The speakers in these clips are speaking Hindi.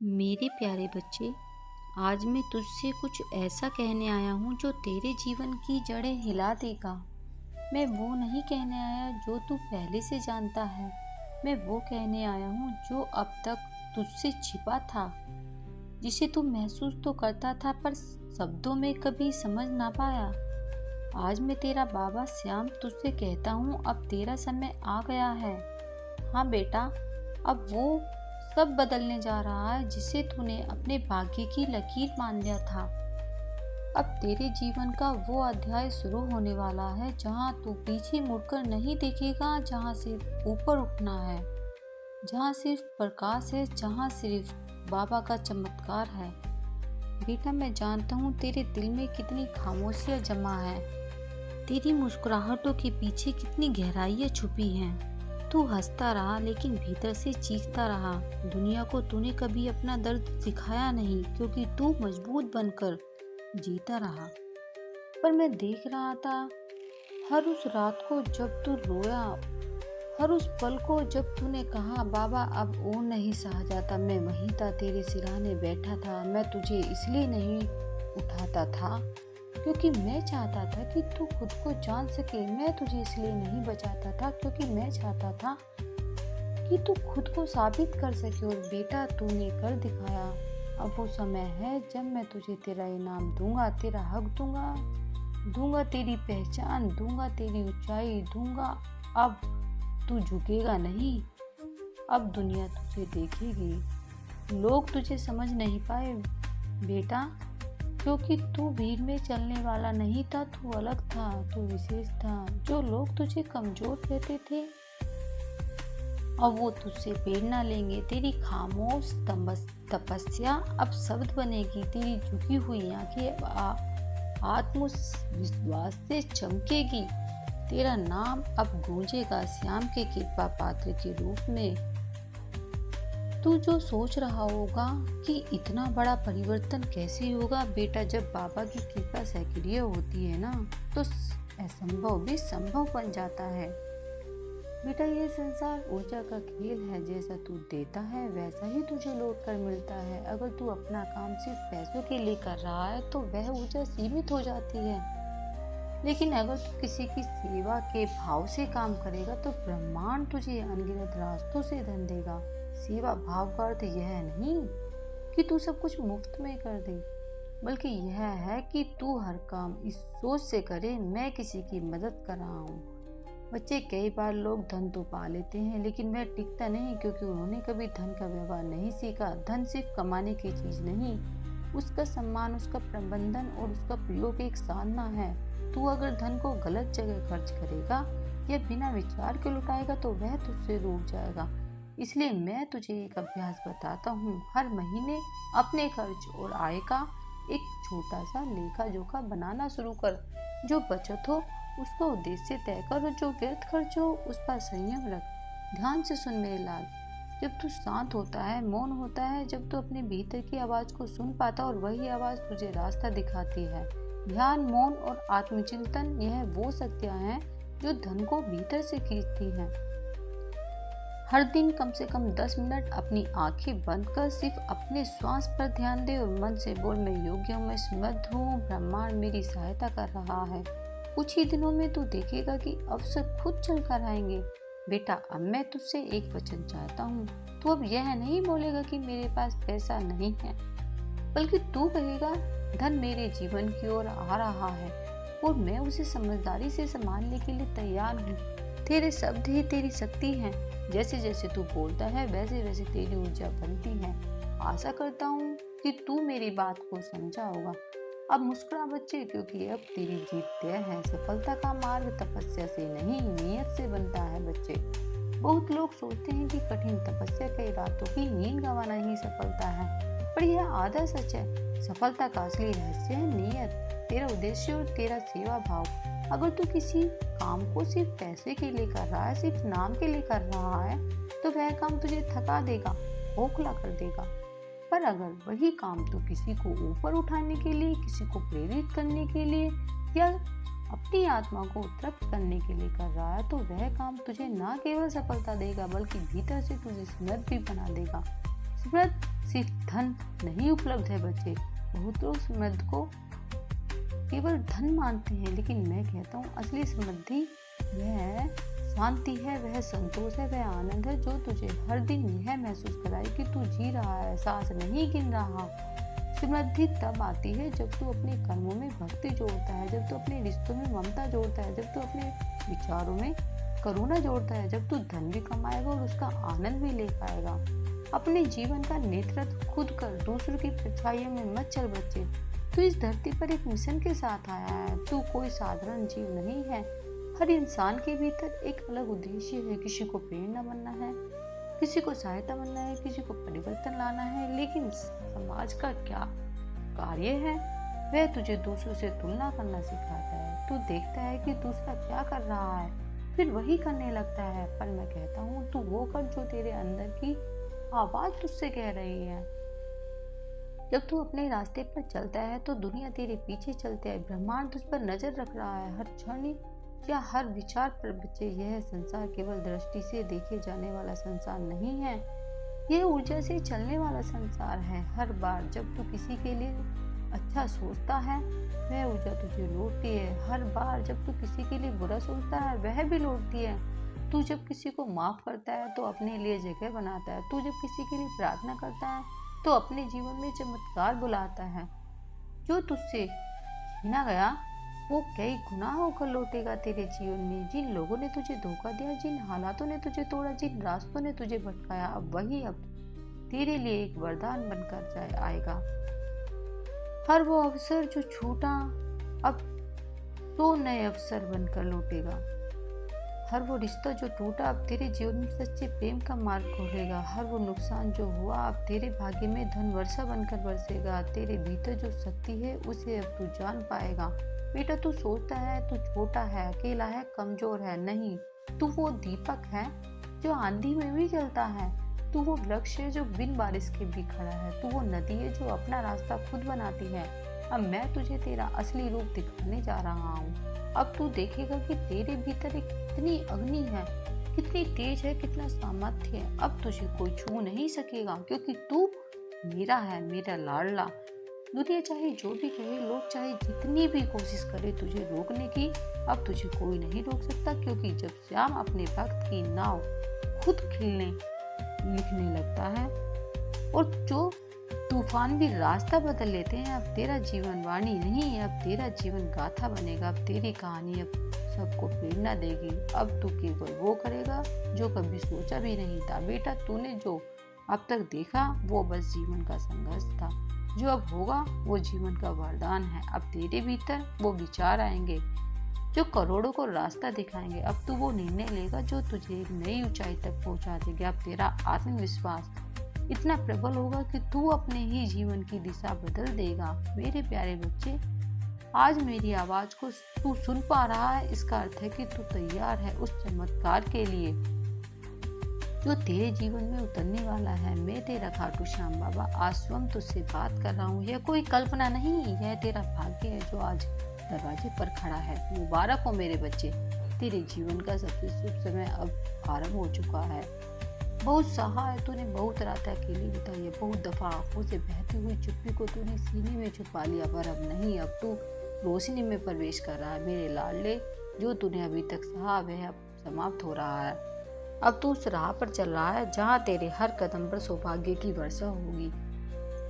मेरे प्यारे बच्चे, आज मैं तुझसे कुछ ऐसा कहने आया हूँ जो तेरे जीवन की जड़ें हिला देगा। मैं वो नहीं कहने आया जो तू पहले से जानता है। मैं वो कहने आया हूँ जो अब तक तुझसे छिपा था, जिसे तू महसूस तो करता था पर शब्दों में कभी समझ ना पाया। आज मैं तेरा बाबा श्याम तुझसे कहता हूँ, अब तेरा समय आ गया है। हाँ बेटा, अब वो सब बदलने जा रहा है जिसे तूने अपने भाग्य की लकीर मान लिया था। अब तेरे जीवन का वो अध्याय शुरू होने वाला है जहाँ तू पीछे मुड़कर नहीं देखेगा, जहाँ सिर्फ ऊपर उठना है, जहाँ सिर्फ प्रकाश है, जहाँ सिर्फ बाबा का चमत्कार है। बेटा, मैं जानता हूँ तेरे दिल में कितनी खामोशियाँ जमा है, तेरी मुस्कुराहटों के पीछे कितनी गहराइयाँ छुपी हैं। तू हंसता रहा लेकिन भीतर से चीखता रहा। दुनिया को तूने कभी अपना दर्द दिखाया नहीं क्योंकि तू मजबूत बनकर जीता रहा। पर मैं देख रहा था, हर उस रात को जब तू रोया, हर उस पल को जब तूने कहा बाबा अब और नहीं सहा जाता, मैं वहीं था, तेरे सिरहाने बैठा था। मैं तुझे इसलिए नहीं उठाता था क्योंकि मैं चाहता था कि तू खुद को जान सके। मैं तुझे इसलिए नहीं बचाता था क्योंकि मैं चाहता था कि तू खुद को साबित कर सके, और बेटा तूने कर दिखाया। अब वो समय है जब मैं तुझे तेरा इनाम दूंगा, तेरा हक दूंगा, दूंगा तेरी पहचान, दूंगा तेरी ऊंचाई, दूंगा। अब तू झुकेगा नहीं, अब दुनिया तुझे देखेगी। लोग तुझे समझ नहीं पाए बेटा, क्योंकि तू भीड़ में चलने वाला नहीं था, तू अलग था, तू विशेष था। जो लोग तुझे कमजोर कहते थे, अब वो तुझसे प्रेरणा लेंगे। तेरी खामोश तपस्या अब शब्द बनेगी, तेरी झुकी हुई आंखें अब आत्मविश्वास से चमकेगी। तेरा नाम अब गूंजेगा श्याम के कृपा पात्र के रूप में। तू जो सोच रहा होगा कि इतना बड़ा परिवर्तन कैसे होगा बेटा, जब बाबा की कृपा सक्रिय होती है ना, तो असंभव भी संभव बन जाता है। बेटा, ये संसार ऊर्जा का खेल है, जैसा तू देता है वैसा ही तुझे लौट कर मिलता है। अगर तू अपना काम सिर्फ पैसों के लिए कर रहा है तो वह ऊर्जा सीमित हो जाती है, लेकिन अगर तू किसी की सेवा के भाव से काम करेगा तो ब्रह्मांड तुझे अनगिनत रास्तों से धन देगा। सेवा भाव का अर्थ यह नहीं कि तू सब कुछ मुफ्त में कर दे, बल्कि यह है कि तू हर काम इस सोच से करे, मैं किसी की मदद कर रहा हूँ। बच्चे, कई बार लोग धन तो पा लेते हैं लेकिन वह टिकता नहीं, क्योंकि उन्होंने कभी धन का व्यवहार नहीं सीखा। धन सिर्फ कमाने की चीज नहीं, उसका सम्मान, उसका प्रबंधन और उसका प्रयोग एक साधना है। तू अगर धन को गलत जगह खर्च करेगा या बिना विचार के लुटाएगा तो वह तुझसे रूठ जाएगा। इसलिए मैं तुझे एक अभ्यास बताता हूँ। हर महीने अपने खर्च और आय का एक छोटा सा लेखा जोखा बनाना शुरू कर। जो बचत हो उसका उद्देश्य तय कर, और जो व्यर्थ खर्च हो उस पर संयम रख। ध्यान से सुन मेरे लाल, जब तू शांत होता है, मौन होता है, जब तू अपने भीतर की आवाज को सुन पाता और वही आवाज तुझे रास्ता दिखाती है। ध्यान, मौन और आत्मचिंतन, यह वो शक्तियाँ हैं जो धन को भीतर से खींचती हैं। हर दिन कम से कम 10 मिनट अपनी आंखें बंद कर सिर्फ अपने श्वास पर ध्यान दे और मन से बोल, मैं योग्य हूँ, मैं समर्थ हूँ, ब्रह्मांड मेरी सहायता कर रहा है। कुछ ही दिनों में तू देखेगा कि अवसर खुद चल कर आएंगे। बेटा, अब मैं तुझसे एक वचन चाहता हूँ। तू अब यह नहीं बोलेगा कि मेरे पास पैसा नहीं है, बल्कि तू कहेगा धन मेरे जीवन की ओर आ रहा है और मैं उसे समझदारी से संभालने के लिए तैयार हूँ। तेरे शब्द ही तेरी शक्ति हैं। जैसे जैसे तू बोलता है वैसे वैसे तेरी ऊर्जा बनती है। आशा करता हूँ कि तू मेरी बात को समझा होगा। अब मुस्कुरा बच्चे, क्योंकि अब तेरी जीत तय है। सफलता का मार्ग तपस्या से नहीं, नियत से बनता है बच्चे। बहुत लोग सोचते हैं कि कठिन तपस्या कई रातों की नींद गंवाना ही सफलता है, पर यह आधा सच है। सफलता का असली रहस्य है नियत, तेरा उद्देश्य और तेरा सेवा भाव। अगर तू किसी काम को सिर्फ पैसे के लिए कर रहा है, सिर्फ नाम के लिए कर रहा है, तो वह काम तुझे थका देगा, खोखला कर देगा। पर अगर वही काम तू किसी को ऊपर उठाने के लिए, किसी को प्रेरित करने के लिए या अपनी आत्मा को तृप्त करने के लिए कर रहा है, तो वह काम तुझे न केवल सफलता देगा बल्कि भीतर से तुझे समृद्ध भी बना देगा। समृद्ध सिर्फ धन नहीं उपलब्ध है बच्चे। बहुत लोग समृद्धि को केवल धन मानते हैं, लेकिन मैं कहता हूँ असली समृद्धि वह शांति है, वह संतोष है, वह आनंद है जो तुझे हर दिन यह महसूस कराए कि तू जी रहा है, सांस नहीं गिन रहा। समृद्धि तब आती है जब तू अपने कर्मों में भक्ति जोड़ता है, जब तू अपने रिश्तों में ममता जोड़ता है, जब तू अपने विचारों में करुणा जोड़ता है, जब तू धन भी कमाएगा और उसका आनंद भी ले पाएगा। अपने जीवन का नेतृत्व खुद कर, दूसरों की परछाइयों में मत चल बच्चे। तू इस धरती पर एक मिशन के साथ आया है। तू कोई साधारण जीव नहीं है। हर इंसान के भीतर एक अलग उद्देश्य है। किसी को प्रेरणा बनना है, किसी को सहायता बनना है, किसी को परिवर्तन लाना है। लेकिन समाज का क्या कार्य है? वह तुझे दूसरों से तुलना करना सिखाता है। तू देखता है कि दूसरा क्या कर रहा है, फिर वही करने लगता है। पर मैं कहता हूँ तू वो कर जो तेरे अंदर की आवाज तुझसे कह रही है। जब तू अपने रास्ते पर चलता है तो दुनिया तेरे पीछे चलती है। ब्रह्मांड तुझ पर नजर रख रहा है, हर क्षण या हर विचार पर बच्चे। यह संसार केवल दृष्टि से देखे जाने वाला संसार नहीं है, यह ऊर्जा से चलने वाला संसार है। हर बार जब तू किसी के लिए अच्छा सोचता है वह ऊर्जा तुझे लौटती है। हर बार जब तू किसी के लिए बुरा सोचता है वह भी लौटती है। तू जब किसी को माफ करता है तो अपने लिए जगह बनाता है। तू जब किसी के लिए प्रार्थना करता है तो अपने जीवन में चमत्कार बुलाता है। जो तुझसे छीना गया वो कई गुना होकर लौटेगा तेरे जीवन में। जिन लोगों ने तुझे धोखा दिया, जिन हालातों ने तुझे तोड़ा, जिन रास्तों ने तुझे भटकाया, अब तेरे लिए एक वरदान बनकर आएगा। हर वो अवसर जो छूटा अब 100 नए अवसर बनकर लौटेगा। हर वो रिश्ता जो टूटा अब तेरे जीवन में सच्चे प्रेम का मार्ग खोलेगा। हर वो नुकसान जो हुआ अब तेरे भाग्य में धन वर्षा बनकर बरसेगा। तेरे भीतर जो शक्ति है उसे अब तू जान पाएगा। बेटा तू सोचता है तू छोटा है, अकेला है, कमजोर है। नहीं, तू वो दीपक है जो आंधी में भी जलता है। तू वो वृक्ष है जो बिन बारिश के भी खड़ा है। तू वो नदी है जो अपना रास्ता खुद बनाती है। अब मैं तुझे तेरा असली रूप दिखाने जा रहा हूँ। अब तू देखेगा कि तेरे भीतर एक कितनी अग्नि है, कितनी तेज है, कितना सामर्थ्य है। अब तुझे कोई छू नहीं सकेगा क्योंकि तू मेरा है, मेरा लाडला। दुनिया चाहे जो भी कहे, लोग चाहे जितनी भी कोशिश करे तुझे रोकने की, अब तुझे कोई नहीं रोक सकता। क्योंकि जब श्याम अपने भक्त की नाव खुद लिखने लगता है और जो तूफान भी रास्ता बदल लेते हैं, अब तेरा जीवन वाणी नहीं है, अब तेरा जीवन गाथा बनेगा। अब तेरी कहानी अब सबको प्रेरणा देगी। अब तू केवल वो करेगा जो कभी सोचा भी नहीं था। बेटा तूने जो अब तक देखा वो बस जीवन का संघर्ष था, जो अब होगा वो जीवन का वरदान है। अब तेरे भीतर वो विचार आएंगे जो करोड़ों को रास्ता दिखाएंगे। अब तू वो निर्णय लेगा जो तुझे एक नई ऊंचाई तक पहुंचा देंगे। अब तेरा आत्मविश्वास इतना प्रबल होगा कि तू अपने ही जीवन की दिशा बदल देगा। मेरे प्यारे बच्चे, आज मेरी आवाज को तू सुन पा रहा है, इसका अर्थ है कि तू तैयार है उस चमत्कार के लिए जो तेरे जीवन में उतरने वाला है। मैं तेरा खाटू श्याम बाबा आज स्वयं तुझसे बात कर रहा हूँ। यह कोई कल्पना नहीं, यह तेरा भाग्य है जो आज दरवाजे पर खड़ा है। मुबारक हो मेरे बच्चे, तेरे जीवन का सबसे शुभ समय अब आरंभ हो चुका है। बहुत सहा है तूने, बहुत रात अकेली बिताई है, बहुत दफा आंखों से बहती हुई चुप्पी को तूने सीने में छुपा लिया, पर अब नहीं, अब तू रोशनी में प्रवेश कर रहा है। मेरे लाडले, जो तूने अभी तक सहा वह अब समाप्त हो रहा है। अब तू उस राह पर चल रहा है जहाँ तेरे हर कदम पर सौभाग्य की वर्षा होगी।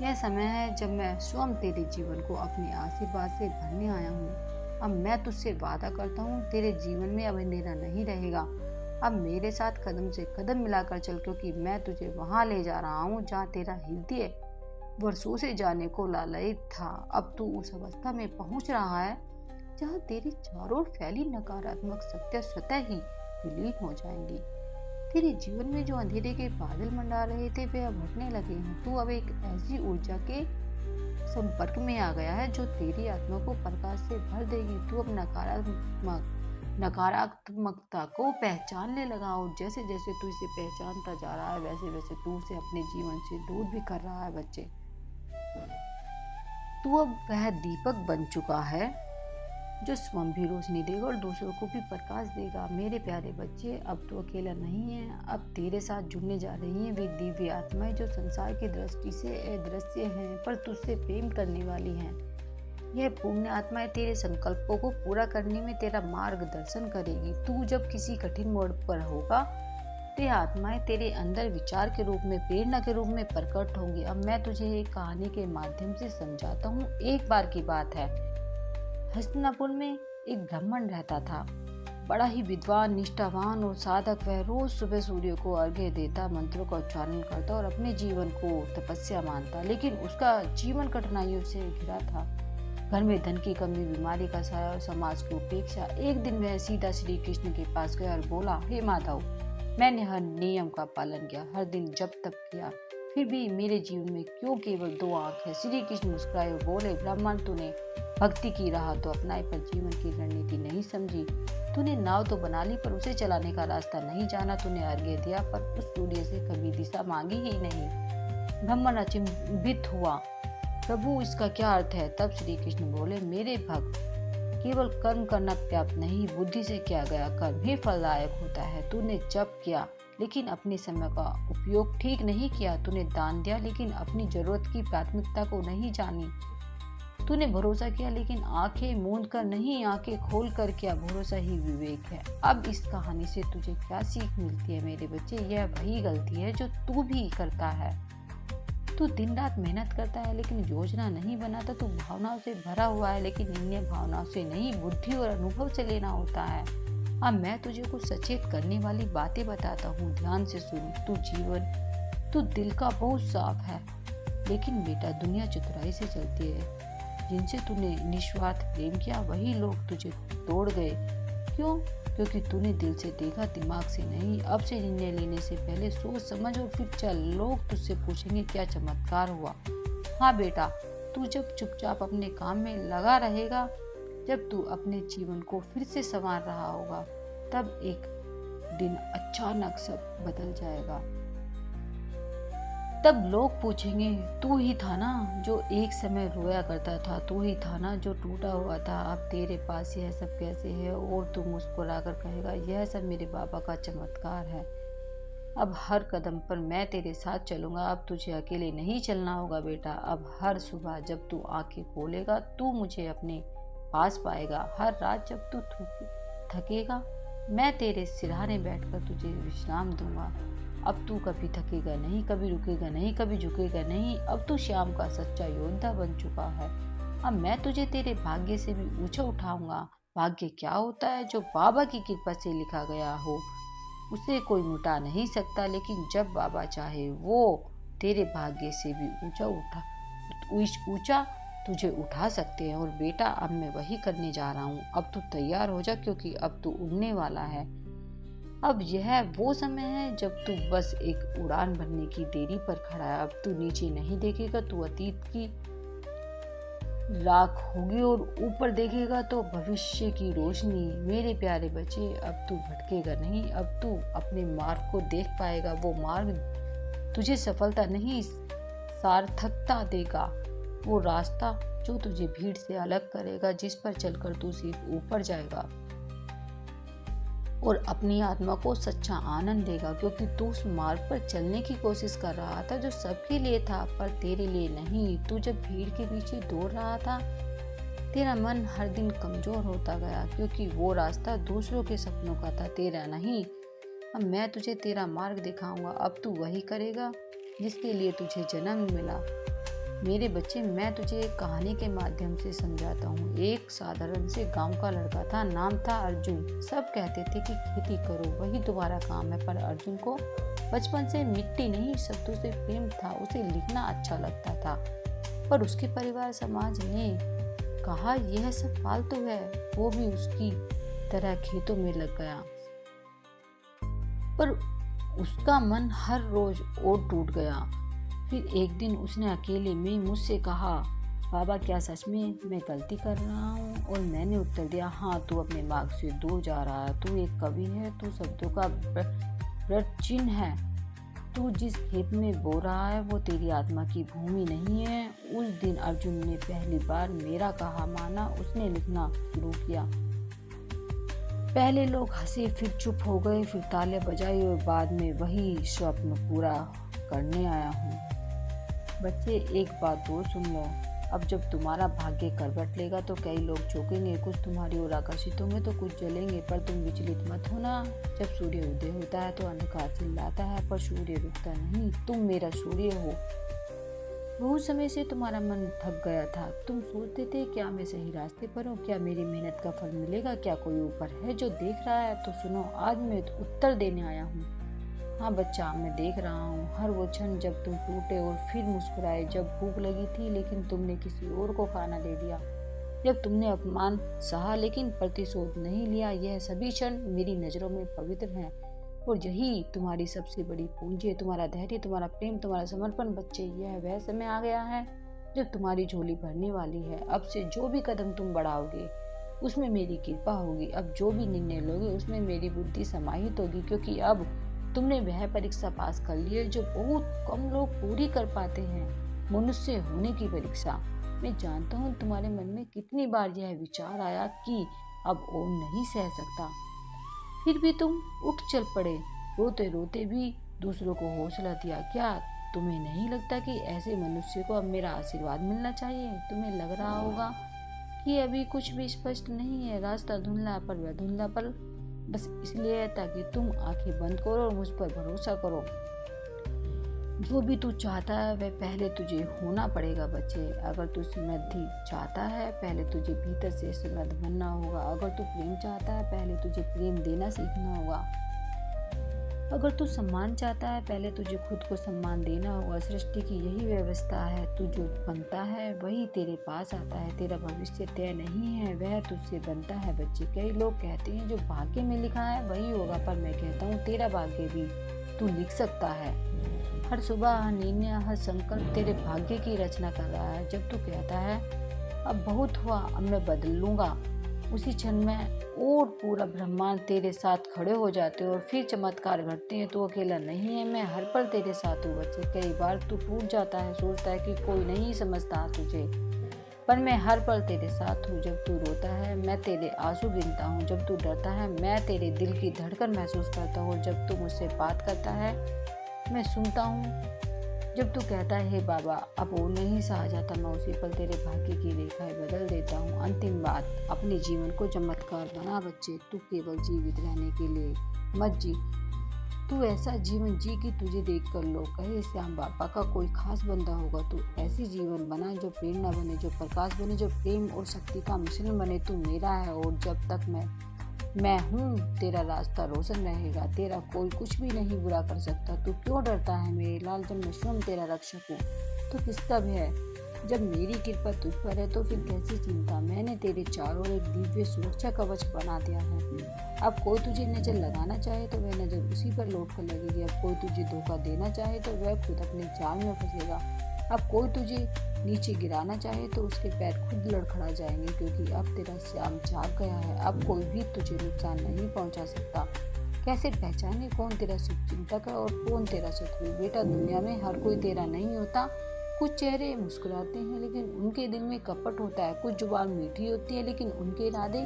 यह समय है जब मैं स्वयं तेरे जीवन को अपने आशीर्वाद से भरने आया हूँ। अब मैं तुझसे वादा करता हूँ तेरे जीवन में अब अंधेरा नहीं रहेगा। अब मेरे साथ कदम से कदम मिलाकर चल, क्योंकि मैं तुझे वहाँ ले जा रहा हूँ जहाँ तेरा हृदय वर्षों से जाने को लालयित था। अब तू उस अवस्था में पहुँच रहा है जहाँ तेरी चारों ओर फैली नकारात्मक शक्तियाँ स्वतः ही विलीन हो जाएंगी। तेरे जीवन में जो अंधेरे के बादल मंडरा रहे थे वे अब हटने लगे हैं। तू अब एक ऐसी ऊर्जा के संपर्क में आ गया है जो तेरी आत्मा को प्रकाश से भर देगी। तू अब नकारात्मकता को पहचानने लगा और जैसे जैसे तू इसे पहचानता जा रहा है वैसे वैसे तू उसे अपने जीवन से दूर भी कर रहा है। बच्चे, तू अब वह दीपक बन चुका है जो स्वयं भी रोशनी देगा और दूसरों को भी प्रकाश देगा। मेरे प्यारे बच्चे, अब तो अकेला नहीं है, अब तेरे साथ जुड़ने जा रही हैं वे दिव्य आत्माएं जो संसार की दृष्टि से अदृश्य हैं पर तुझसे प्रेम करने वाली हैं। यह पुण्य आत्माएं तेरे संकल्पों को पूरा करने में तेरा मार्गदर्शन करेगी। तू जब किसी कठिन मोड़ पर होगा, ये आत्माएं तेरे अंदर विचार के रूप में, प्रेरणा के रूप में प्रकट होंगी। अब मैं तुझे एक कहानी के माध्यम से समझाता हूँ। एक बार की बात है, हस्तिनापुर में एक ब्राह्मण रहता था, बड़ा ही विद्वान, निष्ठावान और साधक। वह रोज सुबह सूर्य को अर्घ्य देता, मंत्रों का उच्चारण करता और अपने जीवन को तपस्या मानता। लेकिन उसका जीवन कठिनाइयों से घिरा था। घर में धन की कमी, बीमारी का साया और समाज की उपेक्षा। एक दिन वह सीधा श्री कृष्ण के पास गया और बोला, हे माधव, मैंने हर नियम का पालन किया, हर दिन जप तप किया, फिर भी मेरे जीवन में क्यों केवल 2 आंख है? श्री कृष्ण मुस्कुराए और बोले, ब्राह्मण, तूने भक्ति की राह तो अपनाई पर जीवन की रणनीति नहीं समझी। तूने नाव तो बना ली पर उसे चलाने का रास्ता नहीं जाना। तूने अर्घ्य दिया पर उस सूर्य से कभी दिशा मांगी ही नहीं। ब्राह्मण अचंभित हुआ, प्रभु इसका क्या अर्थ है? तब श्री कृष्ण बोले, मेरे भक्त, केवल कर्म करना पर्याप्त नहीं, बुद्धि से किया गया कर्म ही फलदायक होता है। तूने जप किया लेकिन अपने समय का उपयोग ठीक नहीं किया। तूने दान दिया लेकिन अपनी जरूरत की प्राथमिकता को नहीं जानी। तूने भरोसा किया लेकिन आंखें मूंद कर नहीं, आंखें खोल कर किया। भरोसा ही विवेक है। अब इस कहानी से तुझे क्या सीख मिलती है मेरे बच्चे? यह वही गलती है जो तू भी करता है। तू दिन रात मेहनत करता है लेकिन योजना नहीं बनाता। तू भावनाओं से भरा हुआ है लेकिन निर्णय भावनाओं से नहीं, बुद्धि और अनुभव से लेना होता है। अब मैं तुझे कुछ सचेत करने वाली बातें बताता हूँ, ध्यान से सुन। तू दिल का बहुत साफ है, लेकिन बेटा दुनिया चतुराई से चलती है। जिनसे तूने निस्वार्थ प्रेम किया वही लोग तुझे तोड़ गए। क्यों? क्योंकि तूने दिल से देखा, दिमाग से नहीं। अब से निर्णय लेने से पहले सोच समझ और फिर चल। लोग तुझसे पूछेंगे क्या चमत्कार हुआ। हाँ बेटा, तू जब चुपचाप अपने काम में लगा रहेगा, जब तू अपने जीवन को फिर से संवार रहा होगा, तब एक दिन अचानक सब बदल जाएगा। तब लोग पूछेंगे, तू ही था ना जो एक समय रोया करता था, तू ही था ना जो टूटा हुआ था, अब तेरे पास यह सब कैसे है? और तू मुस्कुराकर कहेगा, यह सब मेरे बाबा का चमत्कार है। अब हर कदम पर मैं तेरे साथ चलूंगा। अब तुझे अकेले नहीं चलना होगा बेटा। अब हर सुबह जब तू आंखें खोलेगा, तू मुझे अपने पास पाएगा। हर रात जब तू थकेगा, मैं तेरे सिरहाने बैठकर तुझे विश्राम दूंगा। अब तू कभी थकेगा नहीं, कभी रुकेगा नहीं, कभी झुकेगा नहीं। अब तू श्याम का सच्चा योद्धा बन चुका है। अब मैं तुझे तेरे भाग्य से भी ऊंचा उठाऊंगा। भाग्य क्या होता है? जो बाबा की कृपा से लिखा गया हो, उसे कोई मिटा नहीं सकता। लेकिन जब बाबा चाहे वो तेरे भाग्य से भी ऊंचा तुझे उठा सकते हैं। और बेटा, अब मैं वही करने जा रहा हूँ। अब तू तैयार हो जा, क्योंकि अब तू उड़ने वाला है। अब यह वो समय है जब तू बस एक उड़ान भरने की देरी पर खड़ा है। अब तू नीचे नहीं देखेगा, तू अतीत की राख होगी, और ऊपर देखेगा तो भविष्य की रोशनी। मेरे प्यारे बच्चे, अब तू भटकेगा नहीं। अब तू अपने मार्ग को देख पाएगा। वो मार्ग तुझे सफलता नहीं, सार्थकता देगा। वो रास्ता जो तुझे भीड़ से अलग करेगा, जिस पर चलकर तू सिर्फ ऊपर जाएगा और अपनी आत्मा को सच्चा आनंद देगा। क्योंकि तू उस मार्ग पर चलने की कोशिश कर रहा था जो सबके लिए था, पर तेरे लिए नहीं। तू जब भीड़ के पीछे दौड़ रहा था, तेरा मन हर दिन कमजोर होता गया, क्योंकि वो रास्ता दूसरों के सपनों का था, तेरा नहीं। अब मैं तुझे तेरा मार्ग दिखाऊंगा। अब तू वही करेगा जिसके लिए तुझे जन्म मिला। मेरे बच्चे, मैं तुझे एक कहानी के माध्यम से समझाता हूँ। एक साधारण से गांव का लड़का था, नाम था अर्जुन। सब कहते थे कि खेती करो, वही तुम्हारा काम है। पर अर्जुन को बचपन से मिट्टी नहीं, शब्दों से प्रेम था। उसे लिखना अच्छा लगता था, पर उसके परिवार समाज ने कहा यह सब फालतू है। वो भी उसकी तरह खेतों में लग गया, पर उसका मन हर रोज और टूट गया। फिर एक दिन उसने अकेले में मुझसे कहा, बाबा, क्या सच में मैं गलती कर रहा हूँ? और मैंने उत्तर दिया, हाँ, तू अपने मार्ग से दूर जा रहा है। तू एक कवि है, तू शब्दों का चिन्ह है। तू जिस खेत में बो रहा है वो तेरी आत्मा की भूमि नहीं है। उस दिन अर्जुन ने पहली बार मेरा कहा माना, उसने लिखना शुरू किया। पहले लोग हंसे, फिर चुप हो गए, फिर तालियां बजाई और बाद में वही स्वप्न पूरा करने आया हूँ। बच्चे, एक बात और सुन लो। अब जब तुम्हारा भाग्य करवट लेगा तो कई लोग चौंकेंगे, कुछ तुम्हारी ओर आकर्षित होंगे तो कुछ जलेंगे, पर तुम विचलित मत होना। जब सूर्य उदय होता है तो अंधकार चिल्लाता है, पर सूर्य रुकता नहीं। तुम मेरा सूर्य हो। बहुत समय से तुम्हारा मन थक गया था। तुम सोचते थे क्या मैं सही रास्ते पर हूँ, क्या मेरी मेहनत का फल मिलेगा, क्या कोई ऊपर है जो देख रहा है। तो सुनो, आज मैं उत्तर देने आया हूँ। हाँ बच्चा, मैं देख रहा हूँ हर वो क्षण जब तुम टूटे और फिर मुस्कुराए, जब भूख लगी थी लेकिन तुमने किसी और को खाना दे दिया, जब तुमने अपमान सहा लेकिन प्रतिशोध नहीं लिया। यह सभी क्षण मेरी नज़रों में पवित्र हैं और यही तुम्हारी सबसे बड़ी पूंजी है, तुम्हारा धैर्य, तुम्हारा प्रेम, तुम्हारा समर्पण। बच्चे, यह वह समय आ गया है जब तुम्हारी झोली भरने वाली है। अब से जो भी कदम तुम बढ़ाओगे उसमें मेरी कृपा होगी। अब जो भी निर्णय लोगे उसमें मेरी बुद्धि समाहित होगी, क्योंकि अब तुमने वह परीक्षा पास कर ली है जो बहुत कम लोग पूरी कर पाते हैं, मनुष्य होने की परीक्षा। मैं जानता हूँ तुम्हारे मन में कितनी बार यह विचार आया कि अब और नहीं सह सकता, फिर भी तुम उठ चल पड़े, रोते रोते भी दूसरों को हौसला दिया। क्या तुम्हें नहीं लगता कि ऐसे मनुष्य को अब मेरा आशीर्वाद मिलना चाहिए? तुम्हें लग रहा होगा कि अभी कुछ भी स्पष्ट नहीं है, रास्ता धुंधला, पर वह धुंधला पर बस इसलिए है ताकि तुम आंखें बंद करो और मुझ पर भरोसा करो। जो भी तू चाहता है वह पहले तुझे होना पड़ेगा। बच्चे, अगर तू समृद्धि चाहता है पहले तुझे भीतर से समृद्ध बनना होगा। अगर तू प्रेम चाहता है पहले तुझे प्रेम देना सीखना होगा। अगर तू सम्मान चाहता है पहले तुझे खुद को सम्मान देना होगा। सृष्टि की यही व्यवस्था है, तू जो बनता है वही तेरे पास आता है। तेरा भविष्य तय नहीं है, वह तुझसे बनता है। बच्चे, कई लोग कहते हैं जो भाग्य में लिखा है वही होगा, पर मैं कहता हूँ तेरा भाग्य भी तू लिख सकता है। हर सुबह, हर निर्णय, हर संकल्प तेरे भाग्य की रचना कर रहा है। जब तू कहता है अब बहुत हुआ, अब मैं बदल लूंगा, उसी क्षण में और पूरा ब्रह्मांड तेरे साथ खड़े हो जाते हैं और फिर चमत्कार घटते हैं। तू अकेला नहीं है, मैं हर पल तेरे साथ हूँ। बच्चे, कई बार तू टूट जाता है, सोचता है कि कोई नहीं समझता तुझे, पर मैं हर पल तेरे साथ हूँ। जब तू रोता है मैं तेरे आंसू गिनता हूँ, जब तू डरता है मैं तेरे दिल की धड़कन महसूस करता हूँ, जब तू मुझसे बात करता है मैं सुनता हूँ, जब तू कहता है हे बाबा अब वो नहीं सहा जाता, मैं उसी पल तेरे भाग्य की रेखाएं बदल देता हूँ। अंतिम बात, अपने जीवन को चमत्कार बना। बच्चे, तू केवल जीवित रहने के लिए मत जी, तू ऐसा जीवन जी कि तुझे देख कर लोग कहे श्याम बाबा का कोई खास बंदा होगा। तू ऐसी जीवन बना जो प्रेरणा बने, जो प्रकाश बने, जो प्रेम और शक्ति का मिश्रण बने। तू मेरा है और जब तक मैं हूँ तेरा रास्ता रोशन रहेगा, तेरा कोई कुछ भी नहीं बुरा कर सकता। तू क्यों डरता है मेरे लाल? जब मैं स्वयं तेरा रक्षक हूँ तो किसका भय? जब मेरी कृपा तुझ पर है तो फिर कैसी चिंता? मैंने तेरे चारों ओर एक दिव्य सुरक्षा कवच बना दिया है। अब कोई तुझे नजर लगाना चाहे तो वह नजर उसी पर लौट कर लगेगी। अब कोई तुझे धोखा देना चाहे तो वह खुद अपने जाल में फंसेगा। अब कोई तुझे नीचे गिराना चाहे तो उसके पैर खुद लड़खड़ा जाएंगे, क्योंकि अब तेरा श्याम जाग गया है। अब कोई भी तुझे नुकसान नहीं पहुंचा सकता। कैसे पहचाने कौन तेरा शुभचिंतक है और कौन तेरा शत्रु? बेटा, दुनिया में हर कोई तेरा नहीं होता। कुछ चेहरे मुस्कुराते हैं लेकिन उनके दिल में कपट होता है, कुछ जुबान मीठी होती है लेकिन उनके इरादे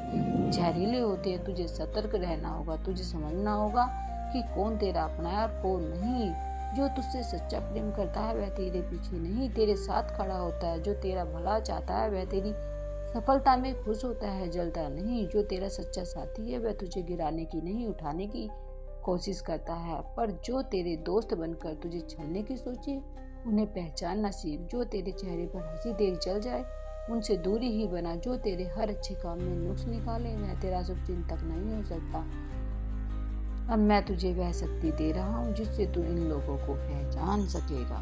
जहरीले होते हैं। तुझे सतर्क रहना होगा, तुझे समझना होगा कि कौन तेरा अपना है और कौन नहीं। जो तुझसे सच्चा प्रेम करता है वह तेरे पीछे नहीं तेरे साथ खड़ा होता है। जो तेरा भला चाहता है वह तेरी सफलता में खुश होता है, जलता नहीं। जो तेरा सच्चा साथी है वह तुझे गिराने की नहीं उठाने की कोशिश करता है। पर जो तेरे दोस्त बनकर तुझे छलने की सोचे उन्हें पहचानना सीख। जो तेरे चेहरे पर हंसी देख जल जाए उनसे दूरी ही बना। जो तेरे हर अच्छे काम में नुक्स निकाले वह तेरा शुभचिंतक नहीं हो सकता। अब मैं तुझे वह शक्ति दे रहा हूँ जिससे तू इन लोगों को पहचान सकेगा।